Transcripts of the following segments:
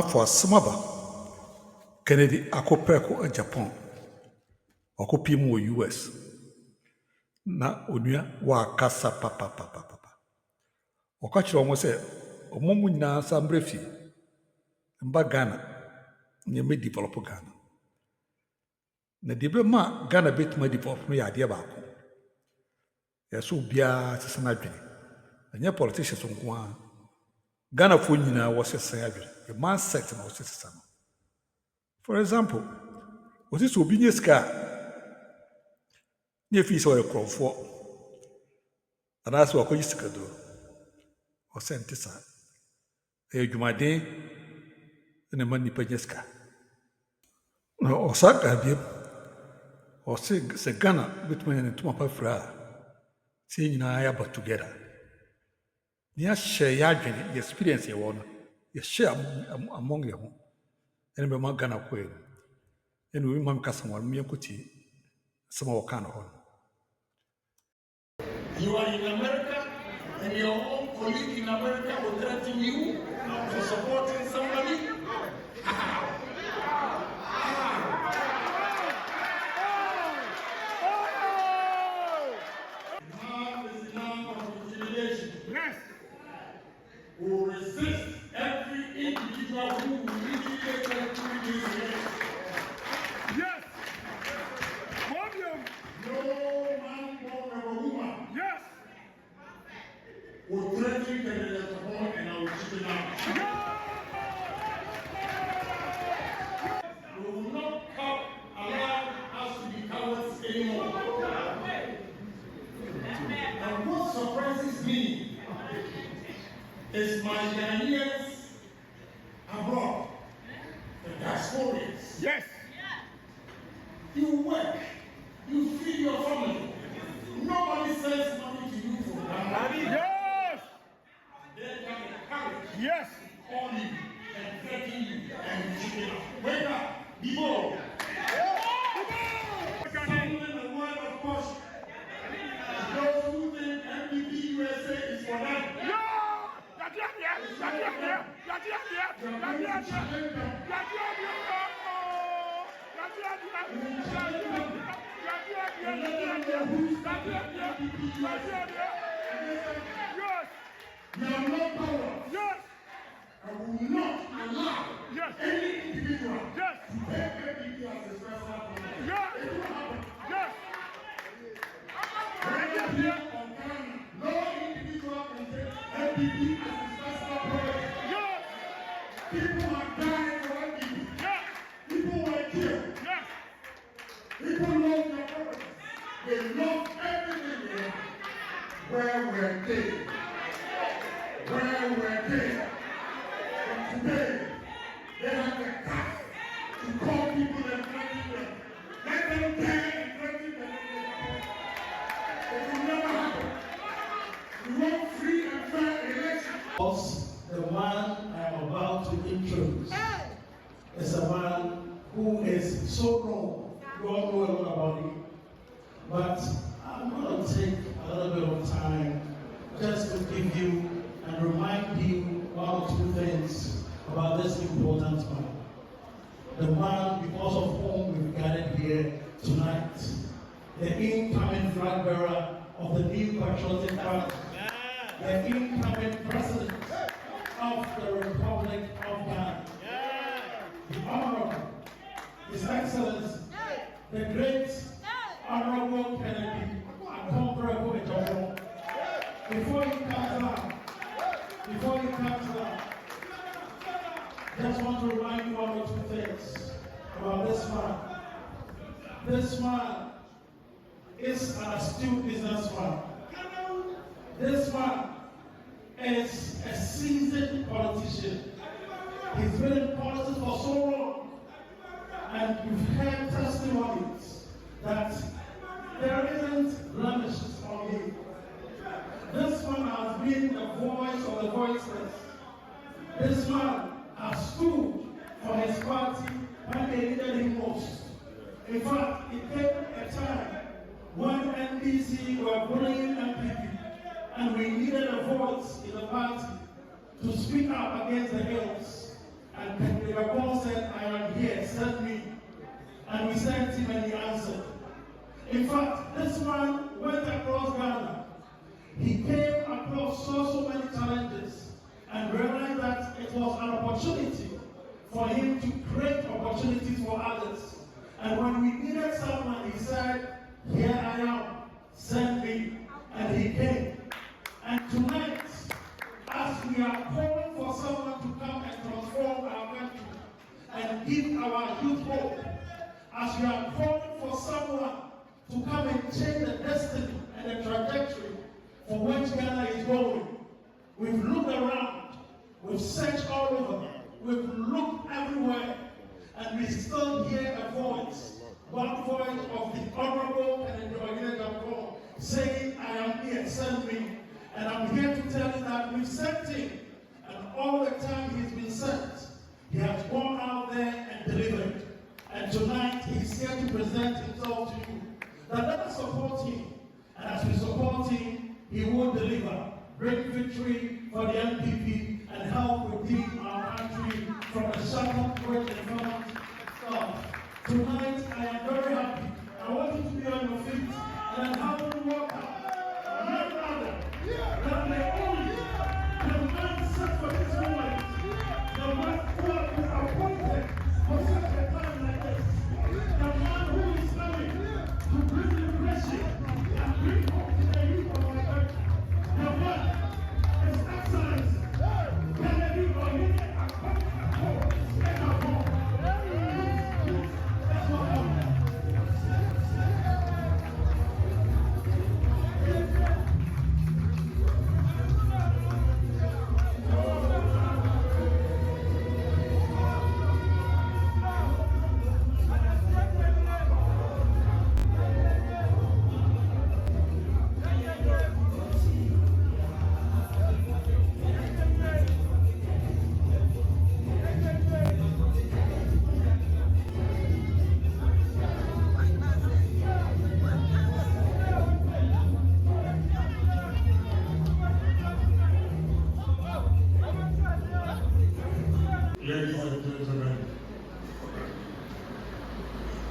for Smaba, Kennedy Eko Agyapong, Okopimu US. Na onua wa kasa papa. Okachi almost say, Omomu na sambrefi, mba Ghana, nyeme develop Ghana. Na debe ma Ghana bit ma develop no yade baako. Yeso bia sesana adwene. Anya politicians nko a Ghana fo nyina wo sesana adwene. The mindset na wo sesana. For example, what is obi nyeska ne fi so ekrofo. Anaso akoyi sikado. O sentisa. Edwumaden ne man nipa nyeska. No osaka biem. O se Ghana bitman ne tuma pa fra. See nyina ya but together. Nia share ya adwene experience ye wo no. Ye share among ye ho. Ene be ma Ghana ko e. Ene we mam kasa won me yankoti sama wo kan ho. You are in America and your own colleague in America will threaten you for supporting somebody. Yes. We will resist every individual who will really take us through this race. Yes. Podium. No man born of a woman. Yes. Will threaten Ken Agyapong and I will keep it out. We will not allow us to be cowards anymore. And what surprises me is my Ghanaians abroad, the diasporians. Yes. You work, you feed your family. Nobody sends money to you from Ghana. Yes. They come and carry. Yes. On you and threaten you and keep it up. Wake up, be bold. Someone the word of caution. Those who think NPP USA is for them. We are not power. Yes. I will not allow any individual to take NPP as his personal property. Yes. Yes. On Ghana, no individual can take NPP as his personal property. Yes. People are dying for NPP. Yes. People were killed. Yes. People love their property. They love everything they have. Where were they? Where were they? And today, they have the guts to call people and threaten them. Let them dare and threaten them. It will never happen. We want free and fair elections. The man I'm about to introduce is a man who is so wrong. You all know a lot about him. But I'm going to take a little bit of time just to give you and remind you one or two things about this important man. The man because of whom we've gathered here tonight. The incoming flag bearer of the new patriotic party. The incoming president of the Republic of Ghana. The Honorable, His Excellency, the great Honorable Ken Agyapong. Before you come to that, just want to remind you one or two things about this man. This man is an astute businessman. This man is a seasoned politician. He's been in politics for so long, and you've heard testimonies that there isn't blemishes on him. This man has been the voice of the voiceless. This man has stood for his party when they needed him most. In fact, it came a time when NDC were bullying NPP, and we needed a voice in the party to speak up against the ills. And Ken Agyapong said, I am here, send me. And we sent him and he answered. In fact, this man went across Ghana. He came across so many challenges and realized that it was an opportunity for him to create opportunities for others. And when we needed someone, he said, here I am, send me. And he came. And tonight, as we are calling for someone to come and transform our country and give our youth hope, as we are calling for someone to come and change the destiny and the trajectory for which Ghana is going, we've looked around, we've searched all over, we've looked everywhere, and we still hear a voice, one voice of the Honorable Ken Agyapong saying, I am here, send me. And I'm here to tell you that we've sent him, and all the time he's been sent, he has gone out there and delivered. And tonight he's here to present himself to you. That let us support him, and as we support him, he will deliver, bring victory for the NPP, and help redeem our country from a shattered, great and violent stuff. Tonight I am very happy. I want you to be on your feet, and I'm happy to welcome none other than the only, the man set for this moment, the man who has been appointed for such a time like this, the man who is coming to bring liberation and bring hope to the youth of our country. The man is excellence. Ken Agyapong, that's what happened. Ladies and gentlemen,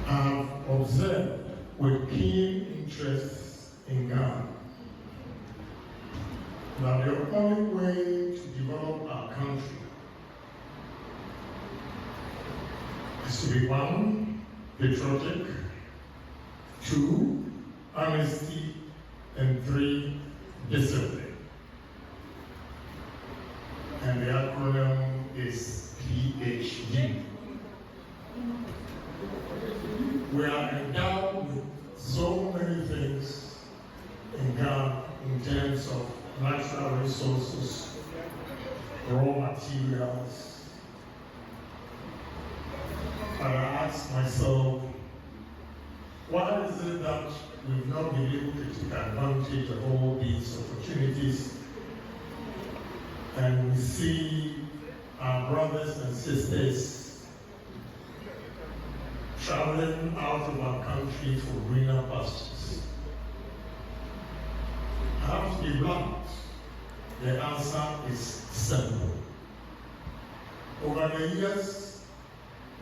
I've observed with keen interest in Ghana that the only way to develop our country is to be one, patriotic, two, honesty, and three, discipline. And the acronym is PhD. We are endowed with so many things in Ghana in terms of natural resources, raw materials. But I ask myself, why is it that we've not been able to take advantage of all these opportunities? And we see our brothers and sisters traveling out of our country for greener pastures. I have to be blunt. The answer is simple. Over the years,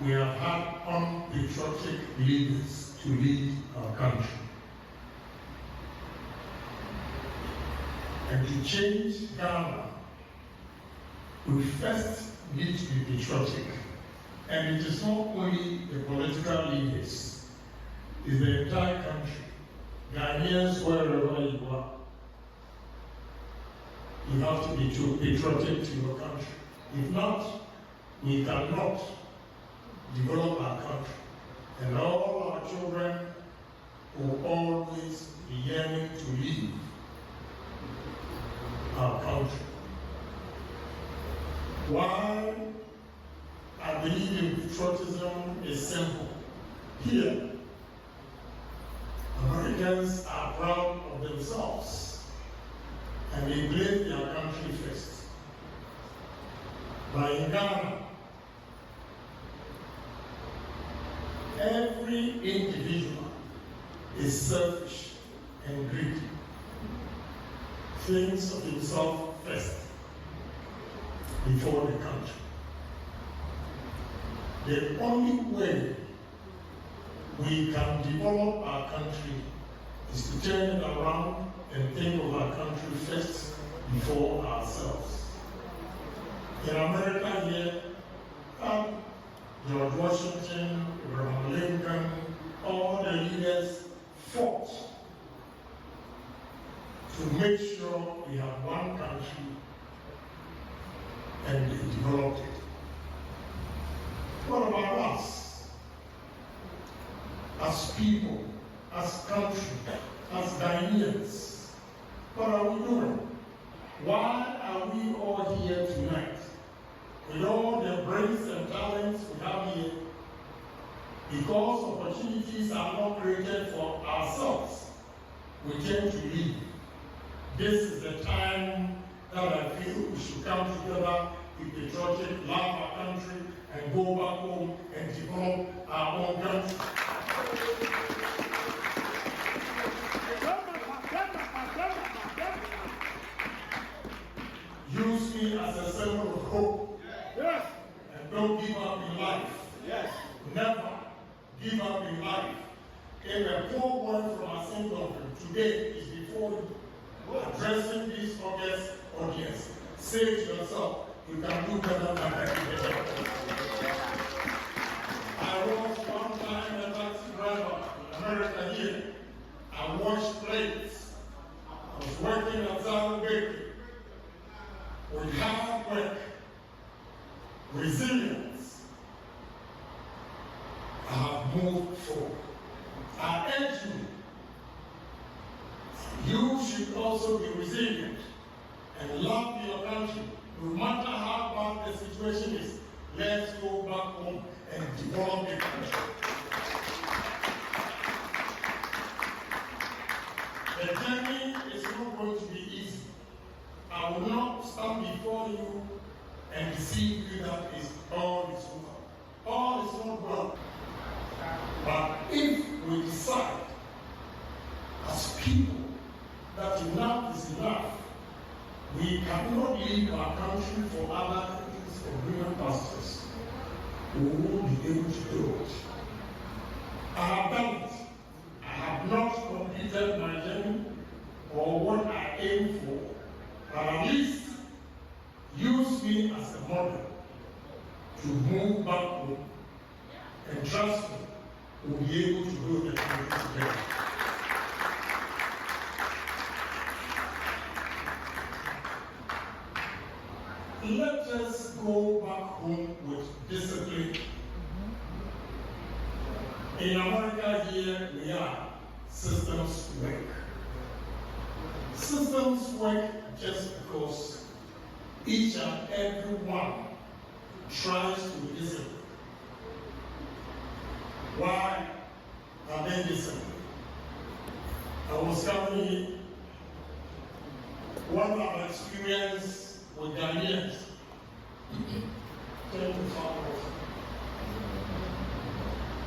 we have had unpatriotic leaders to lead our country. And to change Ghana, we first need to be patriotic. And it is not only the political leaders, it's the entire country. Ghanaians, wherever you are, you have to be patriotic to your country. If not, we cannot develop our country. And all our children will always be yearning to leave our country. Why I believe in patriotism is simple. Here, Americans are proud of themselves and they blame their country first. But in Ghana, every individual is selfish and greedy. Thinks of himself first before the country. The only way we can develop our country is to turn it around and think of our country first before ourselves. In America here, George Washington, Abraham Lincoln, all the leaders fought to make sure we have one country, and they developed it. What about us? As people, as country, as Ghanaians, what are we doing? Why are we all here tonight? With all the brains and talents we have here, because opportunities are not created for ourselves, we tend to leave. This is the time that I feel we should come together, be patriotic, love our country, and go back home and develop our own country. Use me as a symbol of hope. Yes. And don't give up in life. Yes. Never give up in life. In a poor word from our symbol today is before you. Addressing this August audience, say to yourself, you can do better than that. I was one time a taxi driver in America here. I washed plates. I was working at Zaro Bakery. With hard work, resilience, I have moved forward. I urge you, you should also be resilient and love your country. No matter how bad the situation is, let's go back home and develop the country. The journey is not going to be easy. I will not stand before you and deceive you that all is well. All is not well. But if we decide as people that enough is enough, we cannot leave our country for other countries for greener pastures. We won't be able to do it. I have done it. I have not completed my journey or what I aim for, but at least use me as a model to move back home, and trust me, we'll be able to build the country together. Let us go back home with discipline. In America here, we are systems work. Systems work just because each and every one tries to be disciplined. Why are they disciplined? I was coming here, what I've experienced with Ghanaians.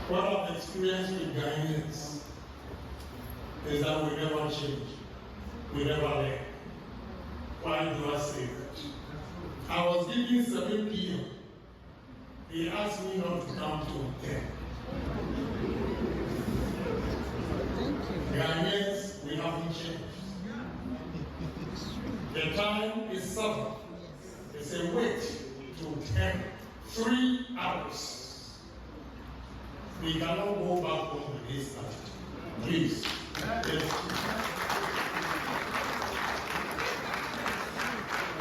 What I've experienced with Ghanaians is that we never change. We never learn. Why do I say that? I was giving 7 p.m. He asked me not to come to 10. Ghanaians, we haven't changed. The time is 7. They say wait to 10. 3 hours. We cannot go back home with this attitude. Please. Yes.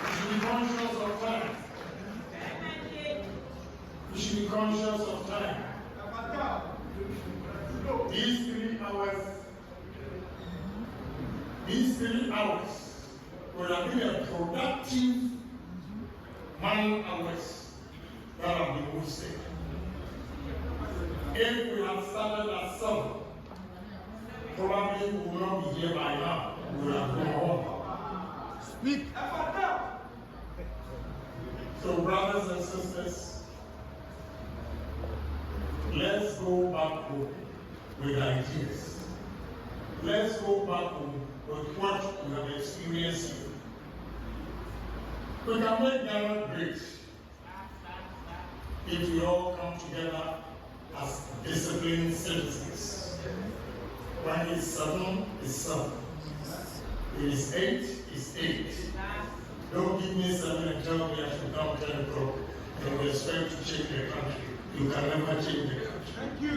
We should be conscious of time. We should be conscious of time. These 3 hours would have been a productive man hours that have been wasted. If we had started at 7, probably we would not be here by now. We would have gone home. Speak. So, brothers and sisters, let's go back home with ideas. Let's go back home with what we have experienced here. We can make Ghana great if we all come together as disciplined citizens. When it's 7, it's 7. It is 8, it's 8. Don't give me 7 and tell me I should come 10 o'clock and we expect to change the country. You can never change the country. Thank you.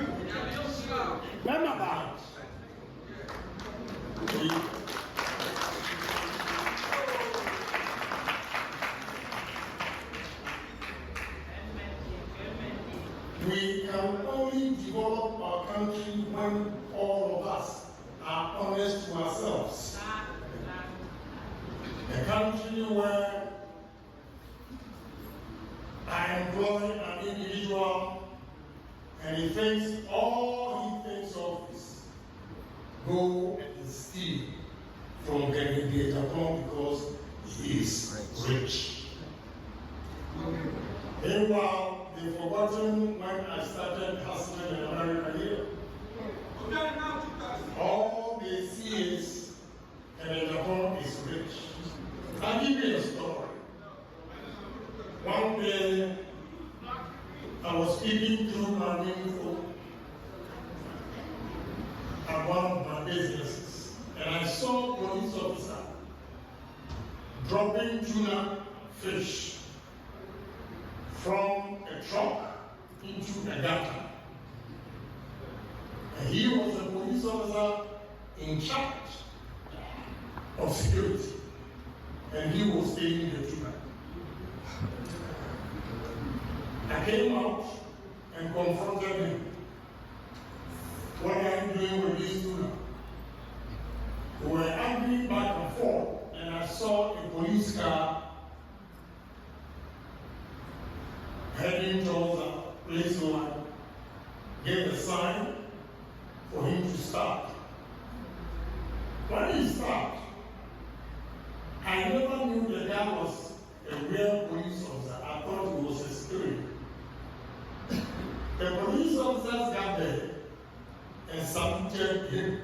We can only develop our country when all of us are honest to ourselves. A country where I employ an individual and he thinks all he thinks of is go and steal from Ken Agyapong because he is rich. Meanwhile, they've forgotten when I started hustling in America here. All they see is Ken Agyapong is rich. I'll give you a story. One day, I was speaking through my info at one of my businesses, and I saw a police officer dropping tuna fish from a truck into a gutter. And he was a police officer in charge of security, and he was taking the tuna. I came out and confronted him. What are you doing with this tuna? We were arguing back and forth, and I saw a police car heading towards the place where I gave a sign for him to start. When he stopped, I never knew the guy was a real police officer. I thought he was a spirit. The police officers got there and saluted him.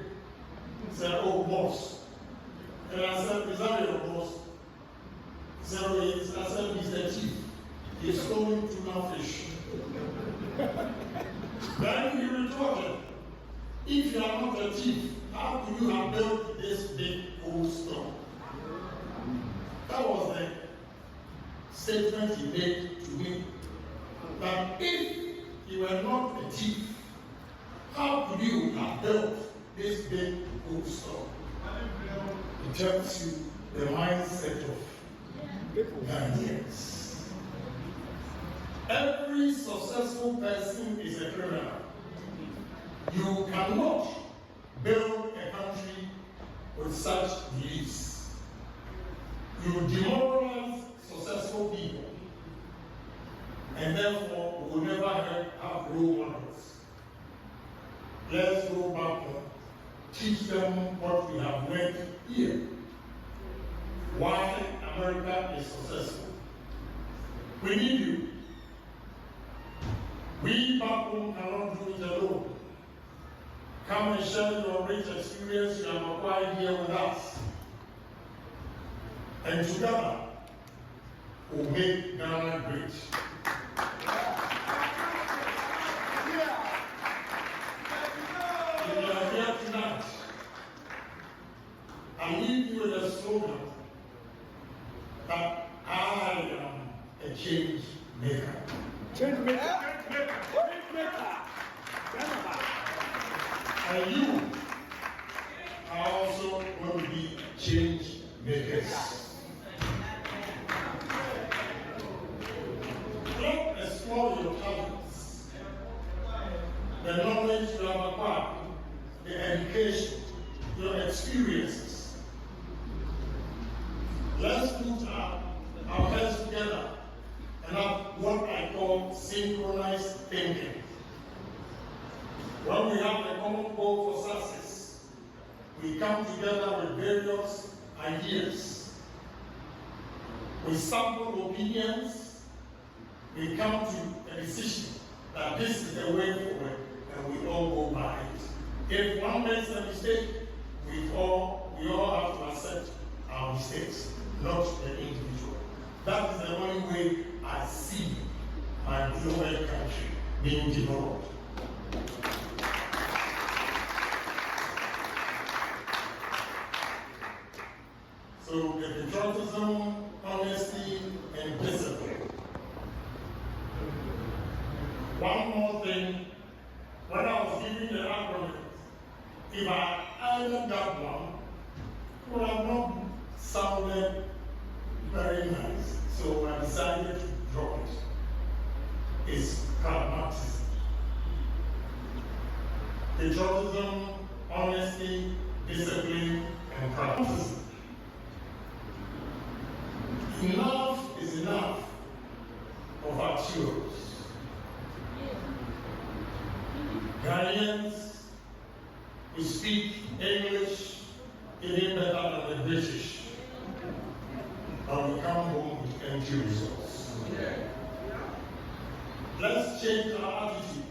Said, "Oh, boss." And I said, "Is that your boss?" He said, "Oh, yes." I said, "He's the chief. He's stolen tuna fish." Then he retorted, "If you are not a chief, how could you have built this big old store?" That was the statement he made to me. That if you were not a chief, how could you have built this big good store? It tells you the mindset of Ghanaians. Every successful person is a criminal. You cannot build a country with such beliefs. You demoralize successful people, and therefore we will never have role models. Let's go back home, teach them what we have learned here. Why America is successful. We need you. We back home cannot do it alone. Come and share your rich experience you have acquired here with us. And together, we'll make Ghana great. If you are here tonight, I leave you with a slogan that I am a change maker. Change maker. Change maker. And you are also going to be change makers. Don't explore your talents, the knowledge you have acquired, the education, your experiences. Let's put our heads together and have what I call synchronized thinking. When we have a common goal for success, we come together with various ideas. We sample opinions. We come to a decision that this is the way forward, and we all go by it. If one makes a mistake, we all have to accept our mistakes, not the individual. That is the only way I see my my beloved country being developed. So patriotism, honesty, and discipline. One more thing, when I was giving the acronym, if I added that one, it would have not sounded very nice. So I decided to drop it. It's pragmatism. Patriotism, honesty, discipline, and pragmatism. Enough is enough of our chores. Ghanaians who speak English even better than the British, but we come home with empty results. Let's change our attitude.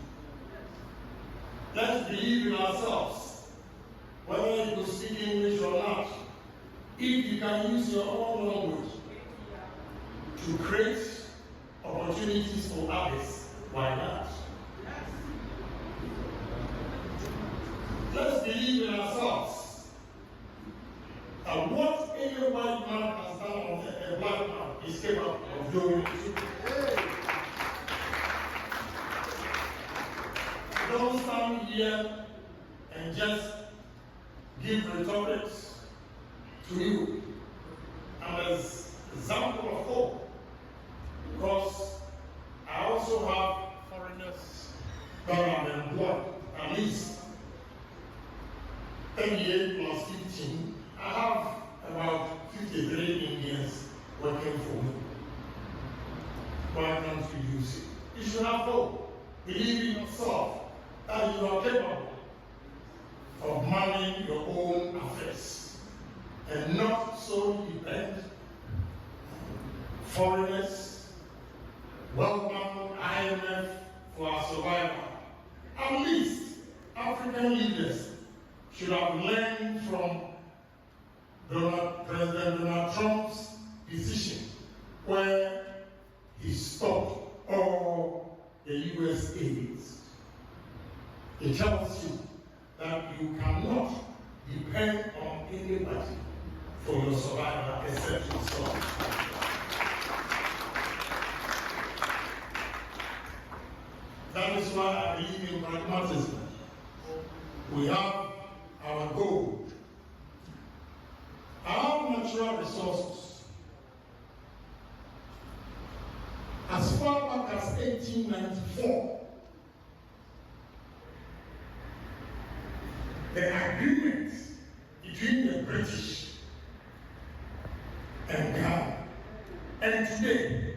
Let's believe in ourselves, whether you speak English or not. If you can use your own language to create opportunities for others, why not? Let's believe in ourselves. And what any white man has done on a black man is capable of doing it. Don't stand here and just give rhetorics to you. And as an example of hope, because I also have foreigners that are employed, at least 38 plus 15, I have about 53 Indians working for me. Why can't you use it? You should have hope. Believe in yourself that you are capable of managing your own affairs and not so depend on foreigners, welcome IMF for our survival. At least African leaders should have learned from President Donald Trump's decision where he stopped all the US aids. It tells you that you cannot depend on anybody for your survival except yourself. That is why I believe in pragmatism. We have our gold, our natural resources. As far back as 1894, the agreement between the British and Ghana, and today,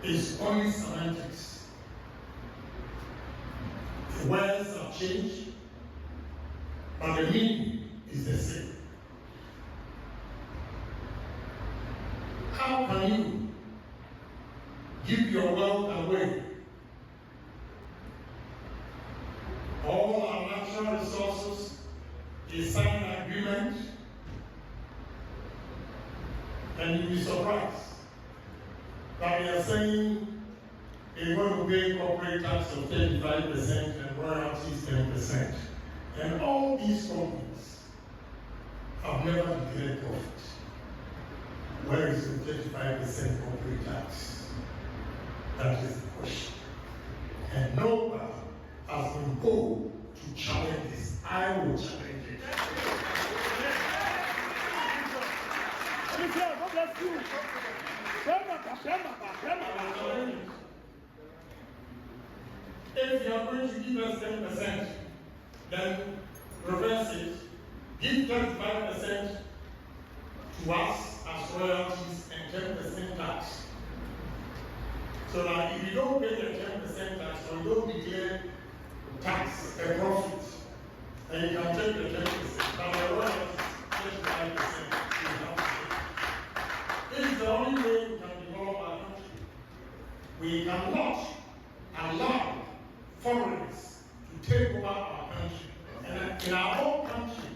is only semantics. The words have changed, but the meaning is the same. How can you give your wealth away? All our natural resources, they sign an agreement, and you'll be surprised that they are saying they're going to pay corporate tax of 35% and royalties 10%. And all these companies have never declared profit. Where is the 35% corporate tax? That is the question. And nobody has been bold to challenge this. I will challenge it. God bless you. If you are going to give us 10%, then reverse it. Give 35% to us as royalties and 10% tax. So that if you don't pay the 10% tax or you don't declare tax a profit, then you can take the 10%. But the royalties, 25%. This is the only way we can develop our country. We cannot allow foreigners to take over our country. And in our own country,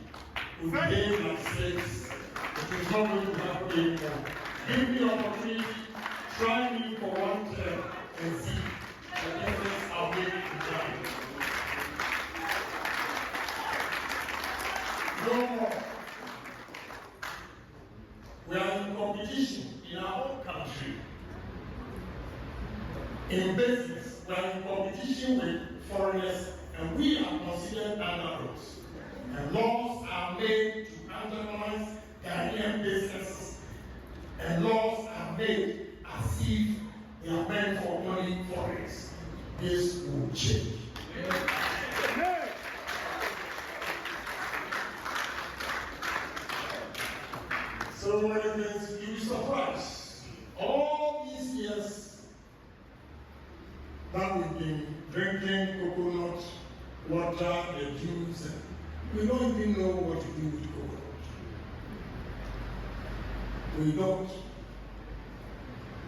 we behave like slaves. It is not going to happen anymore. Give me the opportunity Try me for one term and see the difference I'll make in time. No more. We are in competition in our own country. In business, we are in competition with foreigners, and we are considered underdogs. And laws are made to undermine Ghanaian businesses, and laws are made as if they are meant for money foreigners. This will change. So many things, you'll be surprised. All these years that we've been drinking coconut water, the juice, we don't even know what to do with coconut. We don't.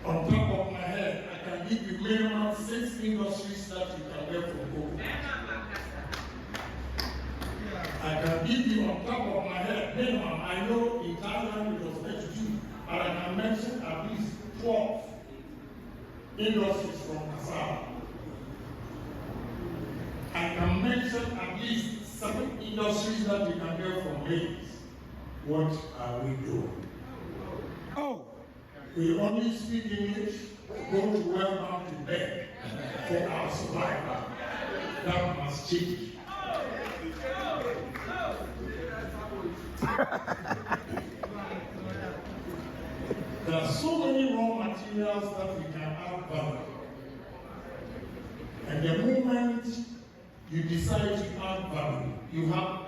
On top of my head, I can give you minimum 6 industries that you can get from coconut. I can give you on top of my head minimum. I know in Thailand it was 32, but I can mention at least 12 industries from cassava. I can mention at least 7 industries that you can get from maize. What are we doing? Oh, we only speak English, go to welcome to bed for our survival. That must change. There are so many raw materials that we can add value. And the moment you decide to add value, you have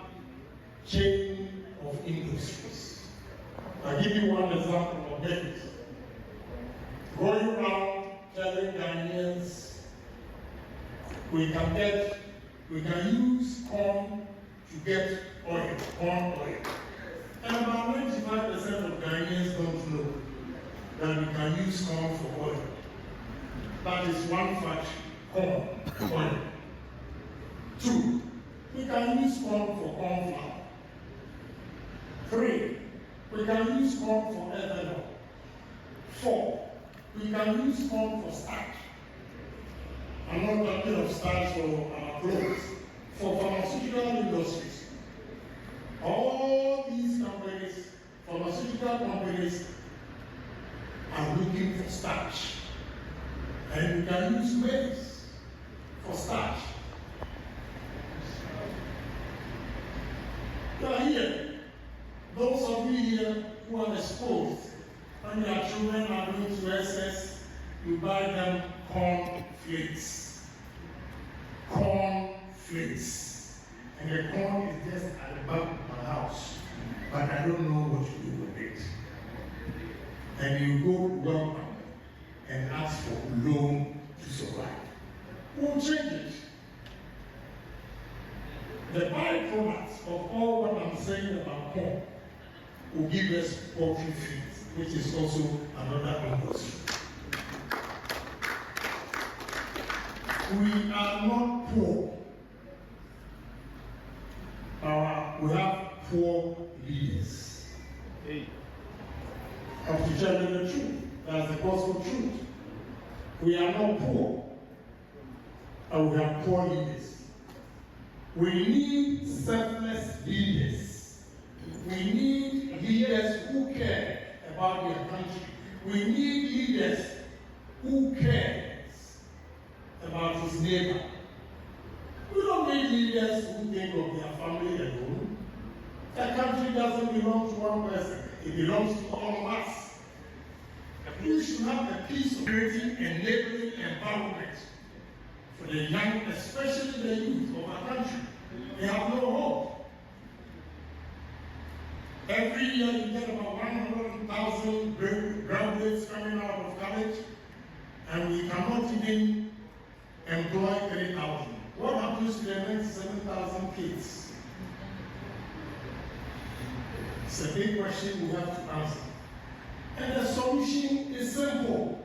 chain of industries. I'll give you one example of it. Going around telling Ghanaians we can use corn to get oil, corn oil. And about 95% of Ghanaians don't know that we can use corn for oil. That is one factory, corn, oil. 2, we can use corn for corn flour. 3, we can use corn for ethanol. 4, we can use corn for starch. I'm not talking of starch for our clothes, for pharmaceutical industries. All these companies, pharmaceutical companies, are looking for starch. And we can use maize for starch. You are here. Those of you here who are exposed, when your children are going to SS, you buy them corn flakes. Corn flakes. And the corn is just at the back of my house. But I don't know what to do with it. And you go welcome and ask for loan to survive. We'll change it. The byproducts of all what I'm saying about corn will give us poultry feed, which is also another industry. We are not poor. We have poor leaders. I have to tell you the truth. That's the gospel truth. We are not poor, and we have poor leaders. We need selfless leaders. We need leaders who care about their country. We need leaders who cares about his neighbor. We don't need leaders who think of their family alone. The country doesn't belong to one person. It belongs to all of us. We should have a peace, security, enabling environment for the young, especially the youth of our country. They have no hope. Every year you get about 100,000 graduates coming out of college, and we cannot even employ 3,000. What happens to the next 7,000 kids? It's a big question we have to answer. And the solution is simple.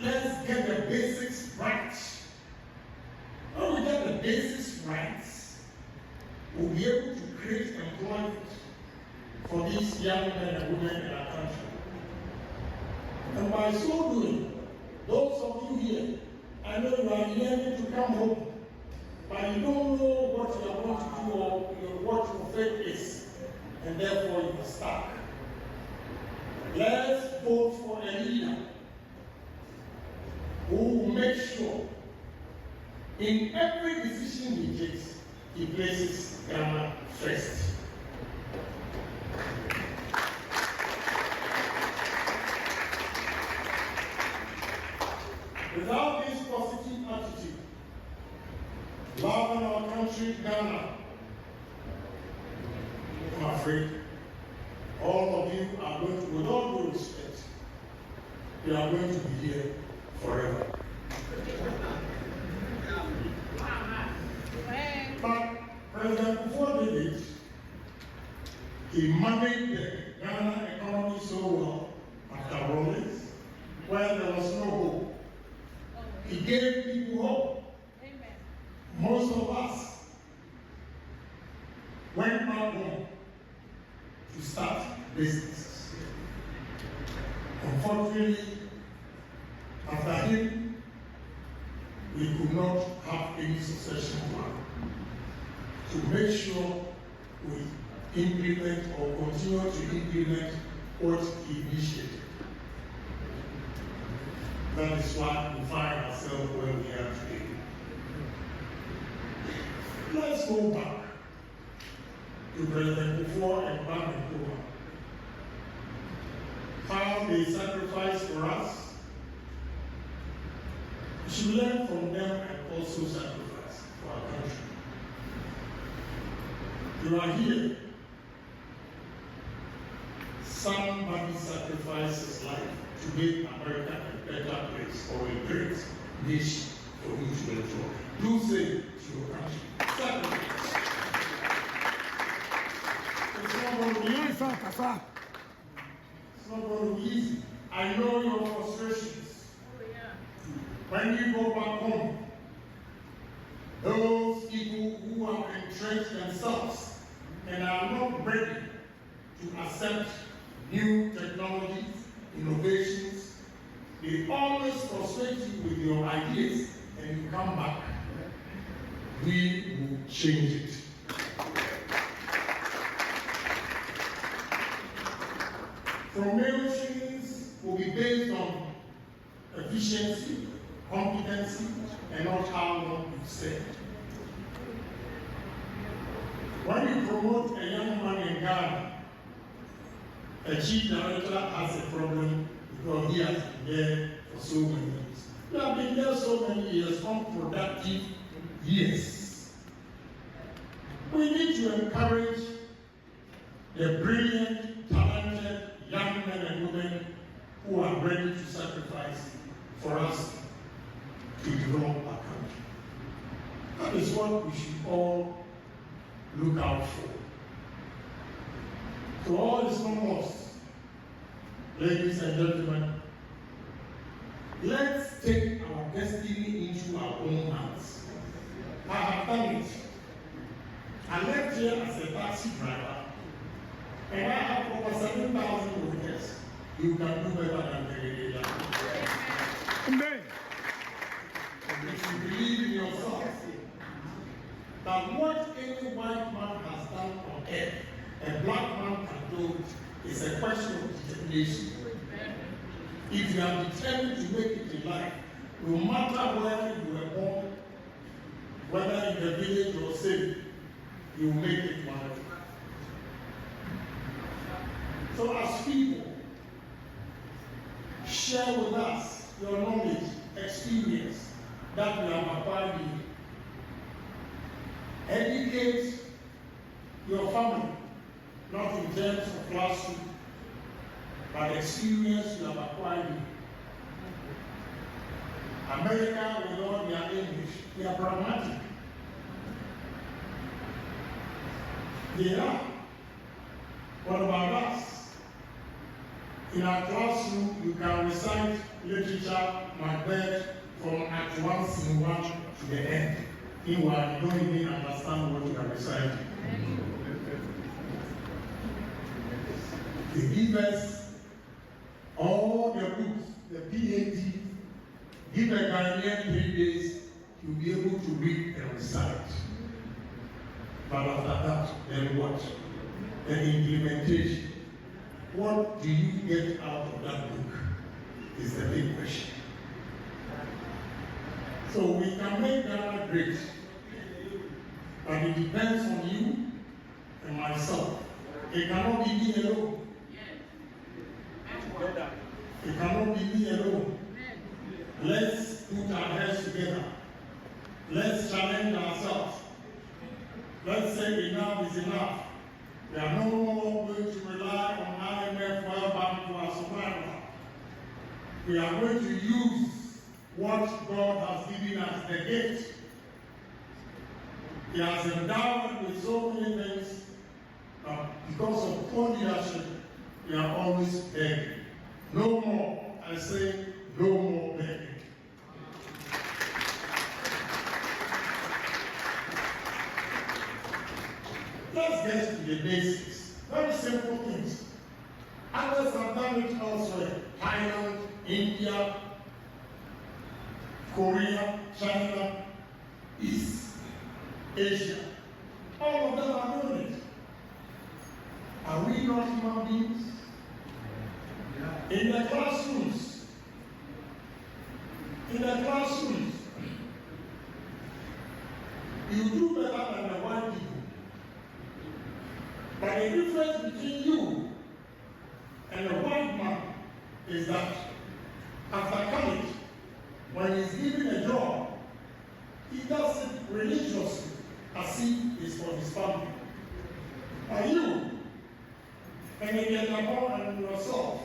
Let's get the basics right. When we get the basics right, we'll be able to create employment for these young men and women in our country. And by so doing, those of you here, I know you are yearning to come home, but you don't know what you are going to do or what your faith is, and therefore you are stuck. Let's vote for a leader who will make sure in every decision he takes, he places Ghana first. Without this positive attitude, loving our country, Ghana, I'm afraid all of you are going to, with all due respect, you are going to be here forever. But President Kufuor did it. He managed the Ghana economy so well after Rollins, where there was no hope. He gave people hope. Amen. Most of us went back home to start businesses. Unfortunately, after him, we could not have any succession plan to make sure we implement or continue to implement what he initiated. That is why we find ourselves where we are today. Let's go back to President Kufuor and Kwame Nkrumah. How they sacrificed for us. We should learn from them and also sacrifice for our country. You are here. Somebody sacrifices his life to make America a better place or a great nation for you to enjoy. Do say to your country, sacrifice. It's not going to be easy. It's not going to be easy. I know your frustrations. When you go back home, those people who have entrenched themselves and are not ready to accept new technologies, innovations, they always frustrate you with your ideas and you come back. We will change it. Promotions will be based on efficiency, competency, and not how long you stay. When you promote a young man in Ghana, a chief director has a problem because he has been there for so many years. We have been there so many years, unproductive years. We need to encourage the brilliant, talented young men and women who are ready to sacrifice for us to develop our country. That is what we should all look out for. To all is not lost, ladies and gentlemen, let's take our destiny into our own hands. I have done it. I left here as a taxi driver, and I have over 7,000 workers. You can do better than the Amen. If you believe in yourself, that what any white man has done on earth, a black man can do it. It's a question of determination. If you are determined to make it in life, no matter where you were born, whether in the village or city, you will make it one. So as people, share with us your knowledge, experience that we have acquired here. Educate your family, not in terms of classroom, but experience you have acquired here. America, with all their English, they are pragmatic. They are. What about us? In our classroom, you can recite literature, Macbeth, from Act 1, Scene 1 to the end. Meanwhile, you don't even understand what you are reciting. They give us all the books, the PhD, give a Ghanaian 3 days, you'll be able to read and recite. But after that, then what? The implementation. What do you get out of that book is the big question. So we can make Ghana great, but it depends on you and myself. It cannot be me alone. It cannot be me alone. Let's put our heads together. Let's challenge ourselves. Let's say enough is enough. We are no more going to rely on IMF World Bank for our survival. We are going to use what God has given us, the gift. He has endowed with so many things, but because of poor leadership, we are always begging. No more, I say, no more begging. Let's get to the basics. Very simple things. Others have done it elsewhere. Thailand, India, Korea, China, East Asia. All of them are doing it. Are we not human beings? In the classrooms, you do better than the white people. But the difference between you and the white man is that after college, when he's given a job, he does it religiously as if it's for his family. But you, Ken Agyapong and yourself,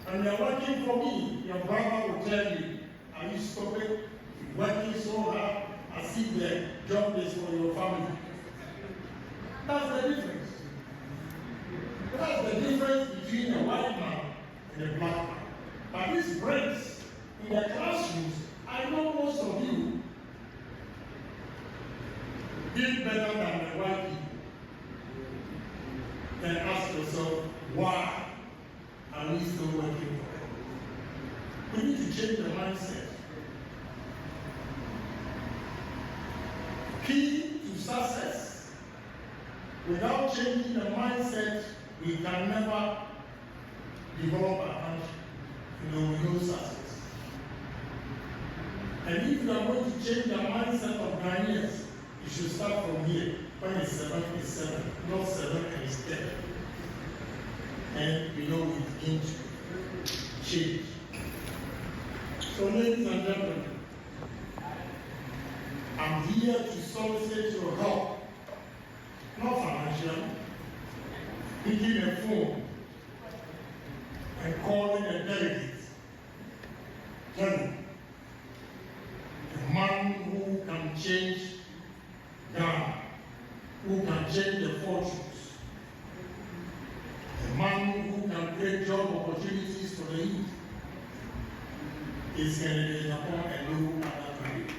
and you're working for me, your brother will tell you, are you stupid? You're working so hard as if the job is for your family. That's the difference. That's the difference between a white man and a black man. But this breaks in the classrooms. I know most of you did better than the white people. Then ask yourself, why are we still working for them? We need to change the mindset. Key to success. Without changing the mindset, we can never develop a country. No success. And if you are going to change the mindset of Ghanaians, you should start from here. When it's 7, it's 7. Not 7 and it's 10. And we begin to change. So ladies and gentlemen, I'm here to solicit your help. Not financial. Picking a phone and calling a delegate. Telling a man who can change Ghana, who can change the fortunes, a man who can create job opportunities for the youth, is Ken Agyapong and no other candidate.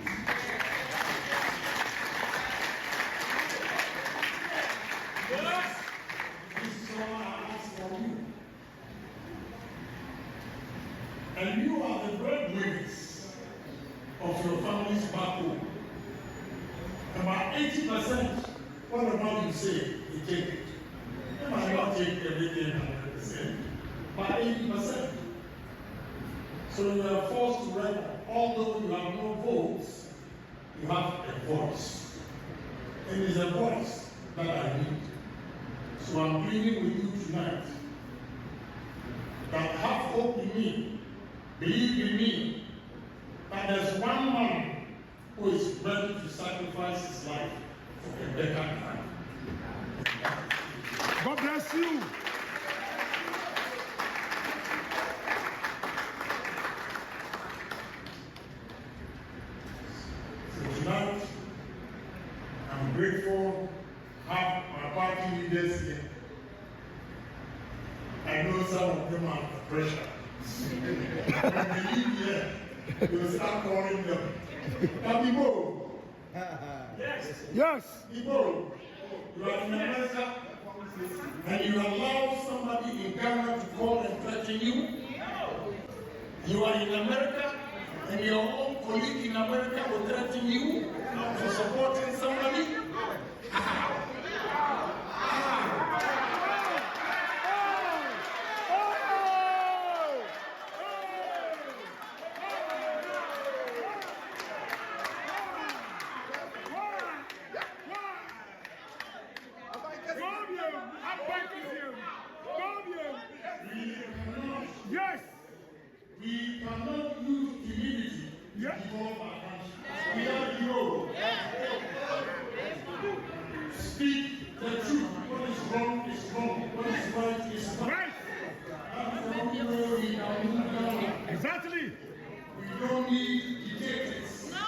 This is all I ask for you. And you are the breadwinners of your families back home. About 80%, whatever you say, you take it. You might not take everything 100%, but 80%. So you are forced to reckon, although you have no votes, you have a voice. And it's a voice that I need. So I'm pleading with you tonight that have hope in me, believe in me, that there's one man who is ready to sacrifice his life for a better life. God bless you. So tonight, I'm grateful to have my party leaders here. I know some of them are under pressure. When they leave here, they will start calling them. Now be bold. Yes. Yes. Be bold. You are in America and you allow somebody in Ghana to call and threaten you. You are in America, and your own colleague in America will threaten you for supporting somebody. Yes. We cannot use timidity to develop our country. We are heroes. Speak the truth. What is wrong is wrong. What is right is right. That's the only way we can move Ghana. Exactly. We don't need dictators. No.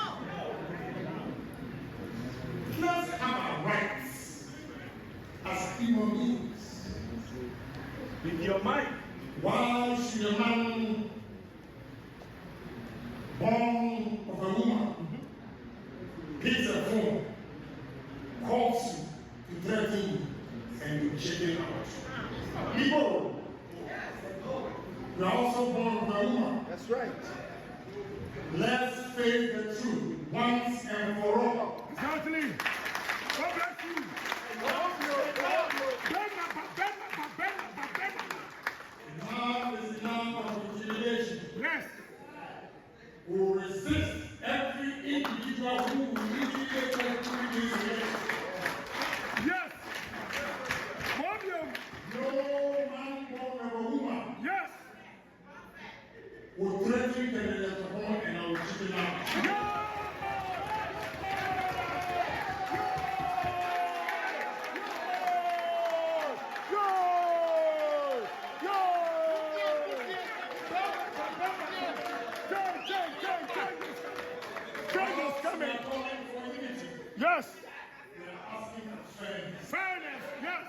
Let's have our rights as human beings. With your mind. Why should a man born of a woman picks a phone, calls you to threaten you, and you check it out? People, you are also born of a woman. That's right. Let's face the truth once and for all. Exactly. God bless you. Enough is enough of intimidation. Yes. We will resist every individual who will intimidate us through this election. Yes. Podium. No man born of a woman Yes. will threaten Ken Agyapong and I will cheat him out. Yes. We are asking for fairness. Fairness. Yes.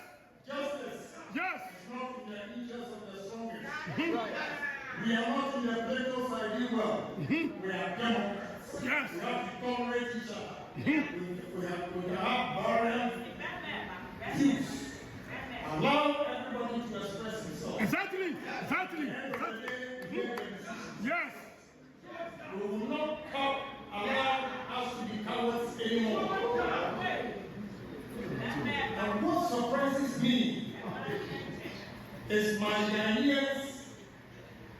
Justice Yes. is not in the interest of the strongest. We are not in the Plato's ideal. We are Democrats. Yes. We have to tolerate each other. We have variant views. Allow everybody to express himself. Exactly. Exactly. Yes. We will not allow us to be cowards anymore. And what surprises me is my Ghanaians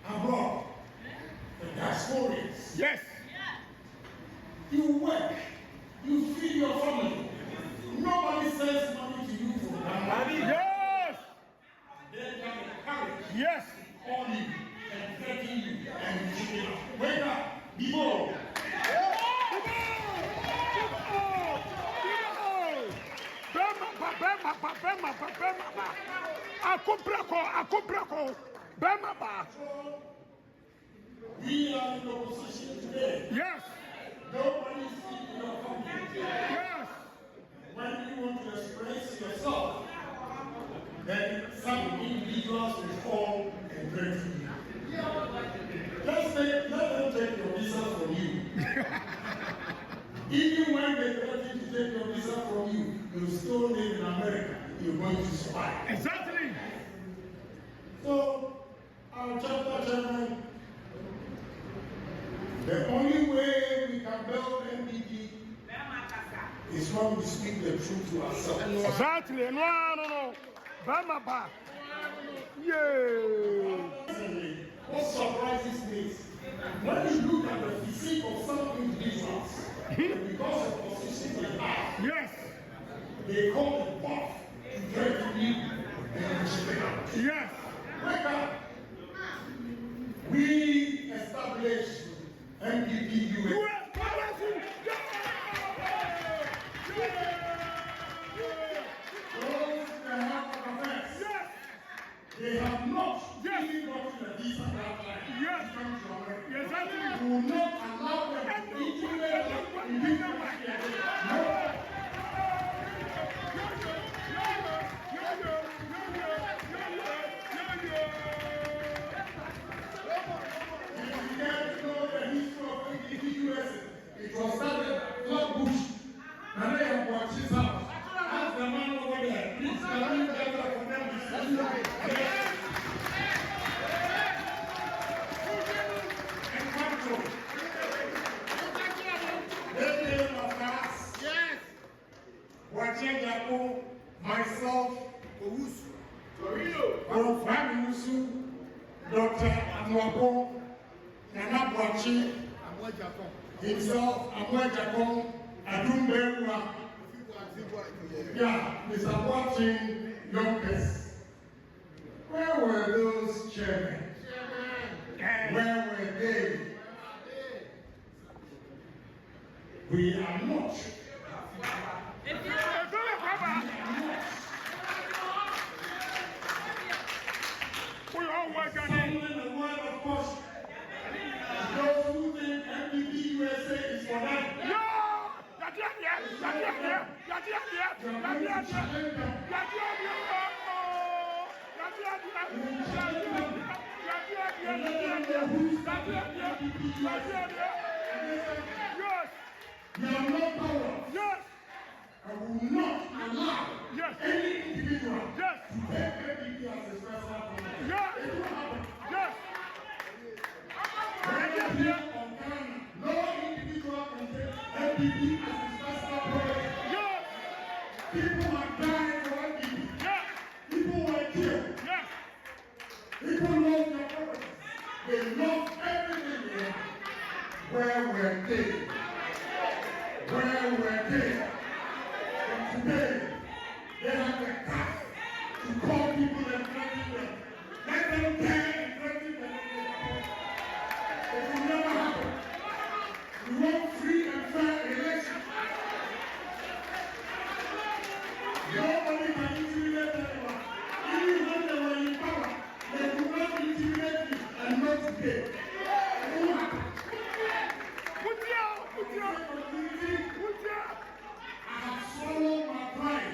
abroad, the diasporians. Yes. You work, you feed your family. Nobody sends money to you for Ghana. Yes. They have the courage Yes. to call you and threaten you and cheat you out. Wake up, be bold. We are in opposition today. Yes. Nobody is in your company. Yes. When you want to express yourself, then some individuals will fall and threaten you. Let them take your visa from you. Even when they threaten to take your visa from you, you still live in America. You're going to survive. Exactly. So, our chapter chairman, the only way we can build NPP is when we speak the truth to ourselves. Exactly. No. Bama. Yeah. What surprises me is when you look at the physique of some individuals, because of positions they have, Yes. they come and buff to threaten you and cheat you out. Yes. Wake up! We established NPP USA. Those that have offense, they have not really gotten a visa that time. Yes. To come to America. Exactly. We will not allow them to intimidate us in this country again. No. Ken Agyapong, myself, Orofami Usu, Dr. Anuapong, Nana Bwachi, himself, Agyapong, Adumbewa, yeah, Mr. Watching Yonkers. Where were those chairmen? Where were they? We are not. We all work on the word of course. Those who think NPP USA is for them. We are not power. Yes. I will not allow any individual to take NPP as a special program. Yes. It will happen. Yes. Right here on Ghana, no individual can take NPP as a special program. Yes. People are dying for NPP. Yes. People were killed. Yes. People love their properties. They love everything they have. Where were they? Where were they? And today, they have the guts to call people and threaten them. Let them dare and threaten them. It will never happen. We want free and fair elections. Nobody can intimidate anyone. Even when they were in power, they could not intimidate you and not today. It will happen. I have swallowed my pride.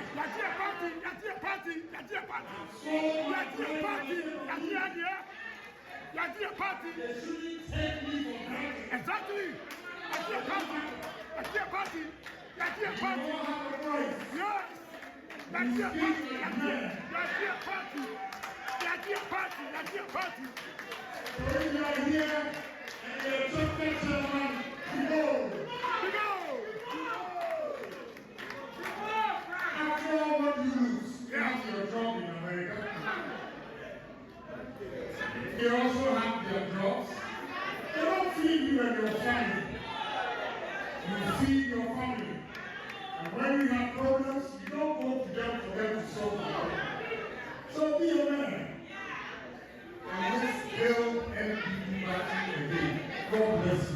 They shouldn't take me for granted. Exactly. You don't have a voice. Yes. You speak like men. So if you are here and you're a chocolate chairman, you go. After all what you lose, you have your job in America. They also have their jobs. They don't feed you and your family. You feed your family. And when you have problems, you don't go to them for them to solve the problem. So be a man. And let's build NPP back again. God bless you.